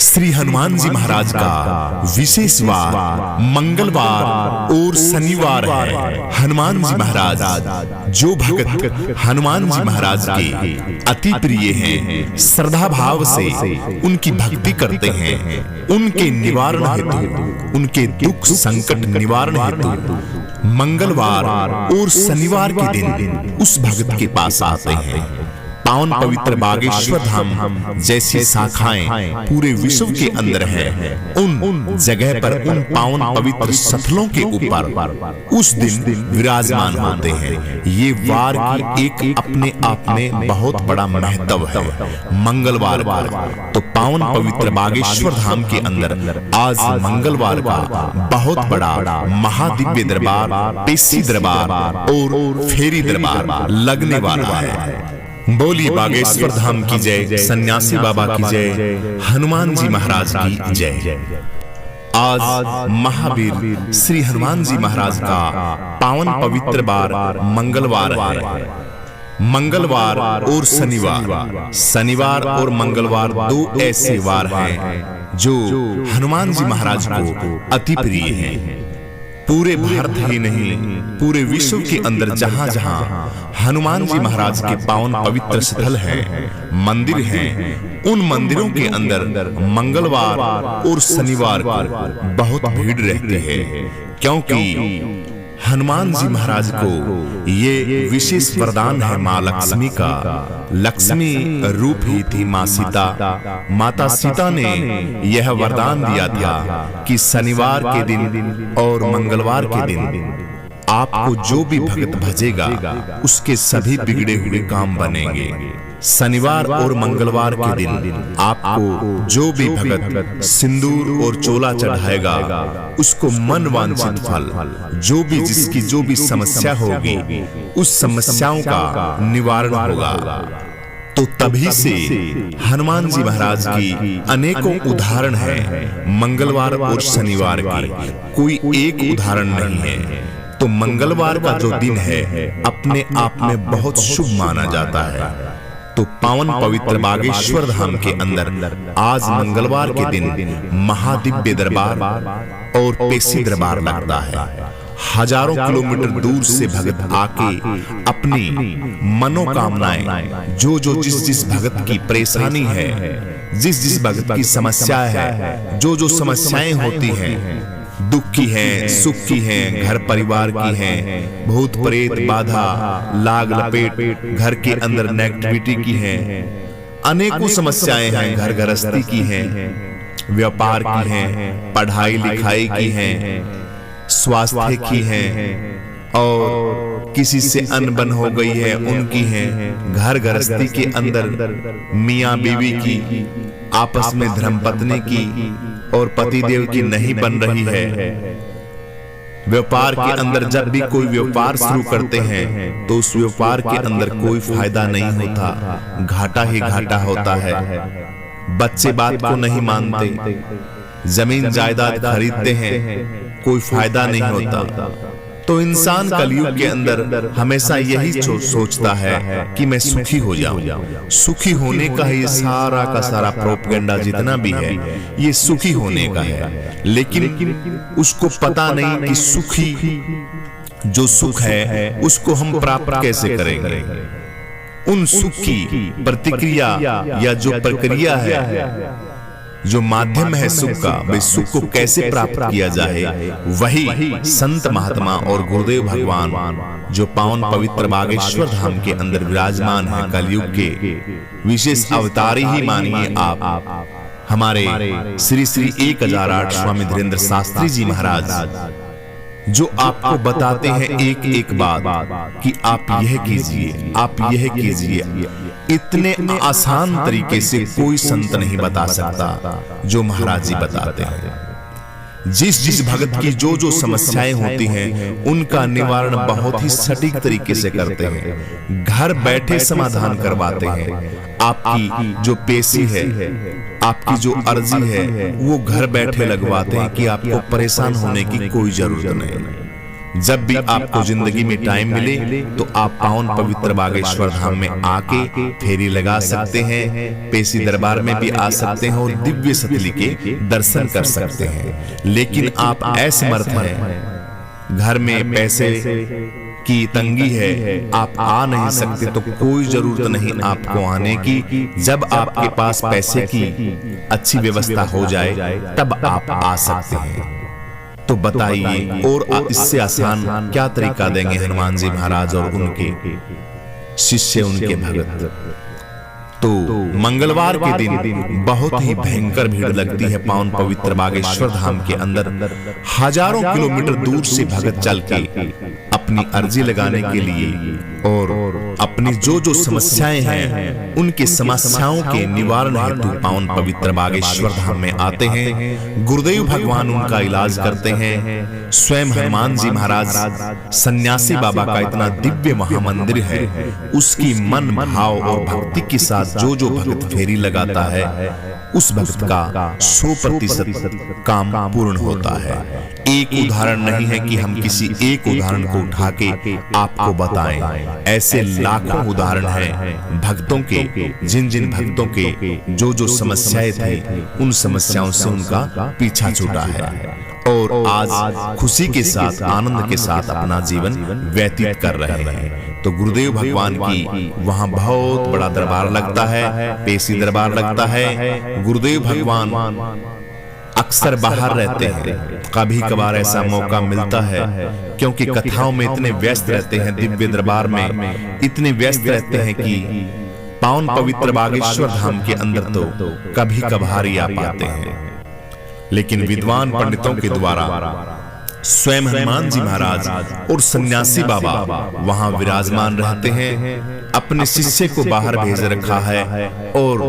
श्री हनुमान जी महाराज का विशेष वार मंगलवार और शनिवार है। हनुमान जी महाराज, जो भक्त हनुमान जी महाराज के अति प्रिय हैं, श्रद्धा भाव से उनकी भक्ति करते हैं, उनके निवारण हेतु, उनके दुख संकट निवारण हेतु मंगलवार और शनिवार के दिन उस भक्त के पास आते हैं। पावन पवित्र बागेश्वर धाम जैसी शाखाएं पूरे विश्व के अंदर हैं। उन जगह पर उन पावन पवित्र स्थलों के ऊपर उस दिन विराजमान होते हैं। ये वार की एक अपने आप में बहुत बड़ा महत्व है। मंगलवार का तो पावन पवित्र बागेश्वर धाम के अंदर आज मंगलवार का बहुत बड़ा महादिव्य दरबार, पेशी दरबार और फेरी दरबार लगने वाला है। बोली बागेश्वर धाम की जय, सन्यासी बाबा की जय, हनुमान जी महाराज की जय। आज महावीर श्री हनुमान जी महाराज का पावन पवित्र बार मंगलवार है। मंगलवार और शनिवार, शनिवार और मंगलवार दो ऐसे वार हैं जो हनुमान जी महाराज को अति प्रिय हैं। पूरे भारत ही नहीं, पूरे विश्व के अंदर जहां जहां हनुमान जी महाराज के पावन पवित्र स्थल हैं, मंदिर हैं, उन मंदिरों के अंदर मंगलवार और शनिवार को बहुत भीड़ रहती है, क्योंकि हनुमान जी महाराज को ये विशेष वरदान है माँ लक्ष्मी का। लक्ष्मी रूप ही थी माँ सीता। माता सीता ने यह वरदान दिया था कि शनिवार के दिन और मंगलवार के दिन आपको जो भी भक्त भजेगा उसके सभी बिगड़े हुए काम बनेंगे। शनिवार और मंगलवार के दिन आपको जो भी भक्त सिंदूर और चोला चढ़ाएगा उसको मन वांछित फल, जो भी जिसकी जो भी समस्या होगी उस समस्याओं का निवारण होगा। तो तभी से हनुमान जी महाराज की अनेकों उदाहरण हैं। मंगलवार और शनिवार की कोई एक उदाहरण नहीं है। तो मंगलवार का जो दिन है अपने आप में बहुत शुभ माना जाता है। तो पावन पवित्र बागेश्वर धाम के अंदर आज मंगलवार के दिन महादिव्य दरबार और पेशी दरबार लगता है। हजारों किलोमीटर दूर से भक्त आके अपनी मनोकामनाएं, जो जिस भक्त की परेशानी है, जिस भक्त की समस्या है, जो समस्याएं होती हैं, दुख की हैं, सुख की हैं, घर परिवार की हैं, भूत प्रेत बाधा, लाग लपेट, घर के अंदर नेगेटिविटी की हैं, अनेकों समस्याएं हैं, घर गृहस्थी की हैं, व्यापार की हैं, पढ़ाई लिखाई की हैं, स्वास्थ्य की हैं, और किसी से अनबन हो गई है उनकी हैं, घर गृहस्थी के अंदर मियाँ बीवी की, आपस में धर्मपत्नी की और पतिदेव की नहीं बन रही है। व्यापार के अंदर जब भी कोई व्यापार शुरू करते हैं तो उस व्यापार के अंदर कोई फायदा नहीं होता, घाटा ही घाटा होता है। बच्चे बात को नहीं मानते, जमीन जायदाद खरीदते हैं, कोई फायदा नहीं होता। तो इंसान कलयुग के अंदर हमेशा यही सोचता है कि मैं सुखी हो जाऊं। सुखी होने का ये सारा का सारा प्रोपेगेंडा जितना भी है ये सुखी होने का है, लेकिन उसको पता नहीं कि सुखी जो सुख है उसको हम प्राप्त कैसे करेंगे। उन सुख की प्रतिक्रिया या जो प्रक्रिया है, जो माध्यम है सुख का, वे सुख को कैसे प्राप्त किया जाए, वही संत महात्मा और गुरुदेव भगवान जो पावन पवित्र बागेश्वर धाम के अंदर विराजमान है, कलयुग के विशेष अवतारी ही मानिए आप, हमारे श्री श्री 1008 स्वामी धीरेन्द्र शास्त्री जी महाराज, जो आपको बताते हैं एक एक बात कि आप यह कीजिए, आप यह कीजिए। इतने आसान तरीके से कोई संत नहीं बता सकता जो महाराज जी बताते हैं। जिस भगत की जो समस्याएं होती हैं उनका निवारण बहुत ही सटीक तरीके से करते हैं, घर बैठे समाधान करवाते हैं। आपकी जो पेशी है, आपकी जो अर्जी है, वो घर बैठे लगवाते हैं कि आपको परेशान होने की कोई जरूरत नहीं। जब भी आपको जिंदगी में टाइम मिले तो आप पावन पवित्र बागेश्वर धाम में आके फेरी लगा सकते हैं, पेशी दरबार में भी आ सकते हैं और दिव्य सतली के दर्शन कर सकते हैं। लेकिन आप असमर्थ हैं, घर में पैसे की तंगी है, आप आ नहीं सकते, तो कोई जरूरत नहीं आपको आने की। जब आपके पास पैसे की अच्छी व्यवस्था हो जाए तब आप आ सकते हैं। तो बताइए और इससे आसान क्या तरीका देंगे हनुमान जी महाराज और उनके शिष्य, उनके भगत। तो मंगलवार के दिन बहुत ही भयंकर भीड़ लगती है पावन पवित्र बागेश्वर धाम के अंदर। हजारों किलोमीटर दूर से भगत चल के अपनी अर्जी लगाने के लिए और अपनी जो जो समस्याएं हैं उनके समस्याओं के निवारण हेतु पावन पवित्र बागेश्वर धाम में आते हैं। गुरुदेव भगवान उनका इलाज करते हैं। स्वयं हनुमान जी महाराज सन्यासी बाबा का इतना दिव्य महामंदिर है, उसकी मन भाव और भक्ति के साथ जो जो भक्त फेरी लगाता है उस भक्त का 100% काम पूर्ण होता है। एक उदाहरण नहीं है कि हम किसी एक उदाहरण को उठा के आपको बताएं, ऐसे लाखों उदाहरण हैं भक्तों के, जिन जिन भक्तों के जो जो समस्याएं थी उन समस्याओं से उनका पीछा छूटा है और आज खुशी के साथ, आनंद के साथ अपना जीवन व्यतीत कर रहे हैं। तो गुरुदेव भगवान की वहां बहुत बड़ा दरबार लगता है, पेशी दरबार लगता है। गुरुदेव भगवान अक्सर बाहर रहते हैं, कभी कभार ऐसा मौका मिलता है क्योंकि कथाओं में इतने व्यस्त रहते हैं, दिव्य दरबार में इतने व्यस्त रहते हैं कि पावन पवित्र बागेश्वर धाम के अंदर तो कभी कभार ही आ पाते हैं। लेकिन विद्वान पंडितों के द्वारा स्वयं हनुमान जी महाराज और सन्यासी बाबा वहां विराजमान रहते हैं, अपने शिष्य को बाहर भेज रखा है और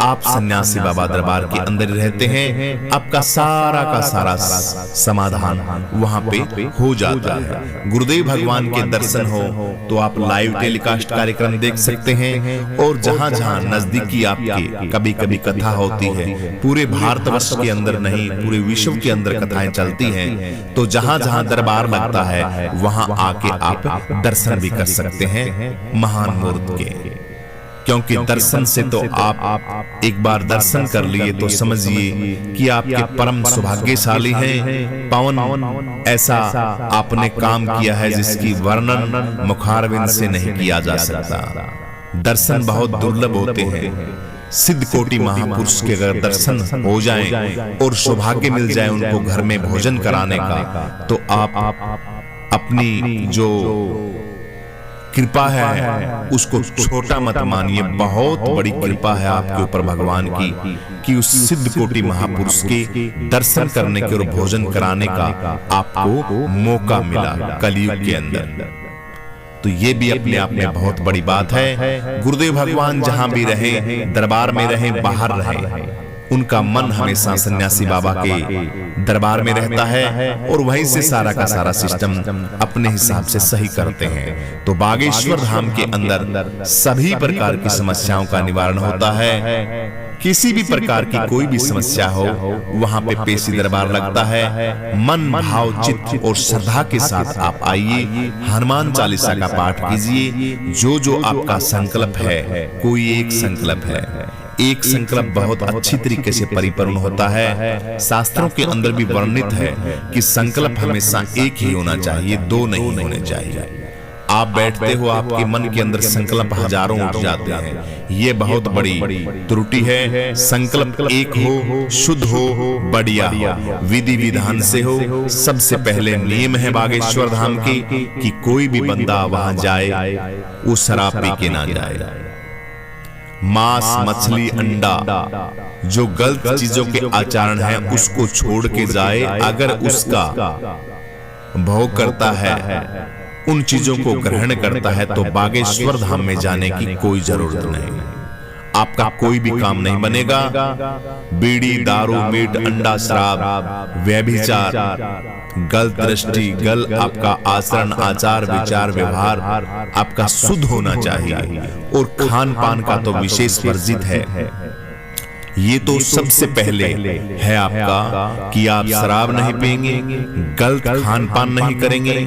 आप सन्यासी बाबा दरबार के अंदर रहते हैं। आपका सारा का सारा समाधान वहां पे हो जाता है। गुरुदेव भगवान के दर्शन हो तो आप लाइव टेलीकास्ट कार्यक्रम देख सकते हैं और जहां जहां नजदीकी आपके कभी कभी कथा होती है, पूरे भारतवर्ष के अंदर नहीं पूरे विश्व के अंदर कथाएं चलती हैं, तो जहां जहां दरबार लगता है वहां आके आप दर्शन भी कर सकते हैं महान मूर्त के। क्योंकि दर्शन से तो आप एक बार दर्शन कर लिए तो समझिए कि आपके परम सौभाग्यशाली हैं। पावन ऐसा आपने काम किया है जिसकी वर्णन मुखारविंद से नहीं किया जा सकता। दर्शन बहुत दुर्लभ होते हैं। सिद्ध कोटि महापुरुष के अगर दर्शन हो जाएं और सौभाग्य मिल जाए उनको घर में भोजन कराने का, तो आप अपनी जो कृपा है उसको छोटा मत मानिए। बहुत बड़ी कृपा है आपके ऊपर भगवान की कि उस सिद्ध कोटि महापुरुष के दर्शन करने के और भोजन कराने का आपको मौका मिला कलयुग के अंदर। तो ये भी अपने आप में बहुत बड़ी बात है। गुरुदेव भगवान जहां भी रहे, दरबार में रहे, बाहर रहे, उनका मन हमेशा सन्यासी बाबा के दरबार में रहता है और वहीं से सारा का सारा सिस्टम अपने हिसाब से सही करते हैं। तो बागेश्वर धाम के अंदर सभी प्रकार की समस्याओं का निवारण होता है। किसी भी प्रकार की कोई भी समस्या हो वहां पे पेशी दरबार लगता है। मन भाव चित्त और श्रद्धा के साथ आप आइए, हनुमान चालीसा का पाठ कीजिए। जो जो आपका संकल्प है, कोई एक संकल्प है, एक संकल्प बहुत अच्छी तरीके से परिपूर्ण होता है। शास्त्रों के अंदर भी वर्णित है कि संकल्प हमेशा एक ही होना चाहिए, दो नहीं होने चाहिए। आप बैठते हो, आपके मन के अंदर संकल्प हजारों उठ जाते हैं, ये बहुत बड़ी त्रुटि है। संकल्प एक हो, शुद्ध हो, बढ़िया हो, विधि विधान से हो। सबसे पहले नियम है बागेश्वर धाम के कि कोई भी बंदा वहां जाए वो शराब पी के ना जाए। मांस, मछली, अंडा, जो गलत चीजों के आचरण है उसको छोड़ के जाए। अगर उसका भोग करता है, उन चीजों को ग्रहण करता है, तो बागेश्वर धाम में जाने की कोई जरूरत नहीं। आपका कोई भी काम नहीं बनेगा। बीड़ी, दारू, मीट, अंडा, शराब, व्यभिचार, गलत दृष्टि, गलत आपका आचरण, आचार, विचार, व्यवहार आपका शुद्ध होना चाहिए। और खान पान का तो विशेष वर्जित है। ये तो सबसे पहले है आपका कि आप शराब नहीं पिएंगे, गलत खान पान नहीं करेंगे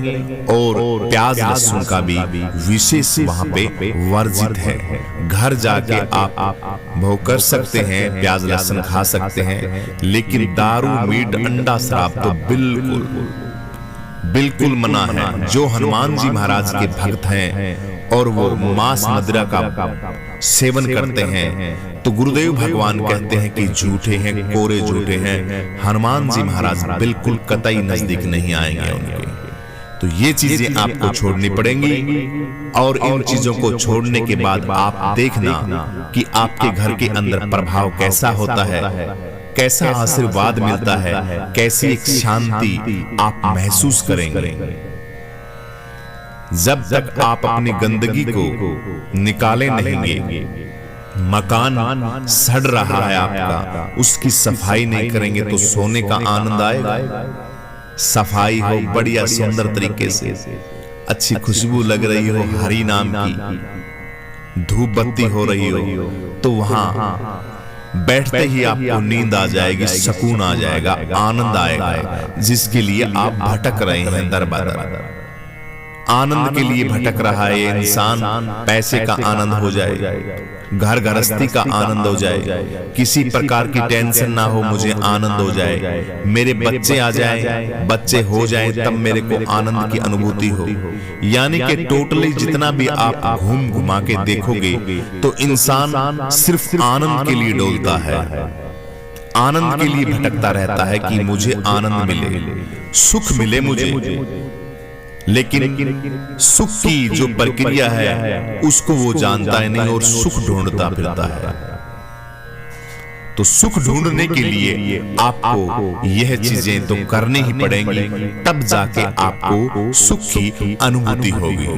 और प्याज लहसुन का भी विशेष वहां पे वर्जित है। घर जाके आप भोग कर सकते हैं, प्याज लहसुन खा सकते हैं, लेकिन दारू मीट अंडा शराब तो बिल्कुल मना है। जो हनुमान जी महाराज के भक्त हैं और वो मांस मदिरा का सेवन करते हैं तो गुरुदेव भगवान कहते हैं कि झूठे हैं, कोरे झूठे हैं। हनुमान जी महाराज बिल्कुल कतई नजदीक नहीं आएंगे उनके। तो ये चीजें आपको छोड़नी पड़ेंगी और इन चीजों को छोड़ने के बाद आप देखना कि आपके घर के अंदर प्रभाव कैसा होता है, कैसा आशीर्वाद मिलता है, कैसी एक शांति आप महसूस करेंगे। जब तक आप अपनी गंदगी को निकाले नहीं, मकान सड़ रहा है आपका, उसकी सफाई नहीं करेंगे तो सोने का आनंद आएगा। सफाई हो बढ़िया सुंदर तरीके से, अच्छी खुशबू लग रही हो, हरि नाम की धूप बत्ती हो रही हो, तो वहां बैठते ही आपको नींद आ जाएगी, सुकून आ जाएगा, आनंद आएगा। जिसके लिए आप भटक रहे हैं दर बदर, आनंद के लिए भटक रहा है इंसान, पैसे का आनंद हो जाए, घर गृहस्थी का आनंद हो जाए, किसी प्रकार की टेंशन ना हो, मुझे आनंद हो जाए, मेरे बच्चे आ जाए, बच्चे हो जाए, तब मेरे को आनंद की अनुभूति हो। यानी कि टोटली जितना भी आप घूम घुमा के देखोगे तो इंसान सिर्फ आनंद के लिए डोलता है, आनंद के लिए भटकता रहता है कि मुझे आनंद मिले, सुख मिले मुझे। लेकिन सुख की जो प्रक्रिया है उसको वो जानता है नहीं और सुख ढूंढता फिरता है। तो सुख ढूंढने के लिए आपको यह चीजें तो करनी ही पड़ेंगी, तब जाके आपको सुख की अनुभूति होगी।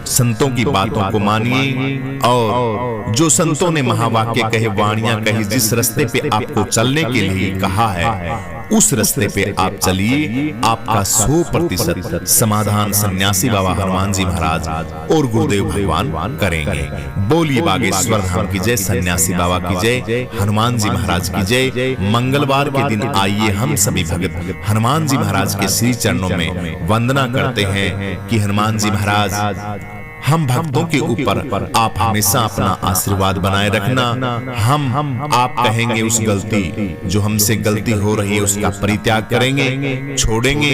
संतों की बातों को मानिए और जो संतों ने महावाक्य कहे, वाणियां कही, जिस रास्ते पे आपको चलने के लिए कहा है उस रास्ते पे आप चलिए। आपका 100% समाधान सन्यासी बाबा हनुमान जी महाराज और गुरुदेव भगवान करेंगे। बोलिए बागेश्वर धाम की जय, सन्यासी बाबा की जय, हनुमान जी महाराज की जय। मंगलवार के दिन आइए हम सभी भक्त हनुमान जी महाराज के श्री चरणों में वंदना करते हैं कि हनुमान जी महाराज हम भक्तों के ऊपर आप हमेशा अपना आशीर्वाद बनाए रखना। हम आप कहेंगे उस गलती जो हमसे गलती हो रही है उसका परित्याग करेंगे, छोड़ेंगे,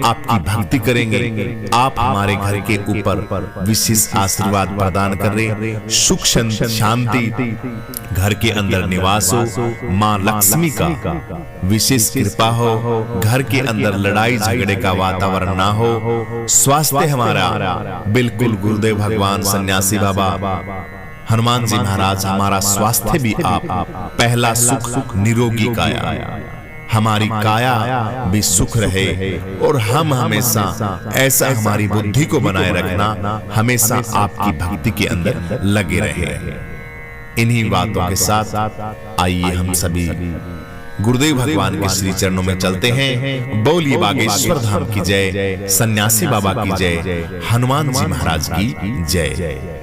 आपकी भक्ति करेंगे। आप हमारे घर के ऊपर विशेष आशीर्वाद प्रदान कर रहे, सुख शांति घर के अंदर निवास हो, माँ लक्ष्मी का विशेष कृपा हो, घर के अंदर लड़ाई झगड़े का वातावरण ना हो, स्वास्थ्य हमारा बिल्कुल गुरुदेव भगवान सन्यासी बाबा हनुमान जी महाराज हमारा स्वास्थ्य भी आप पहला सुख निरोगी काया, हमारी काया भी सुख रहे और हम हमेशा ऐसा हमारी बुद्धि को बनाए रखना, हमेशा आपकी भक्ति के अंदर लगे रहे। इन्हीं बातों के साथ आइए हम सभी गुरुदेव भगवान के श्री चरणों में चलते हैं। बोलिए बागेश्वर धाम की जय, सन्यासी बाबा की जय, हनुमान जी महाराज की जय।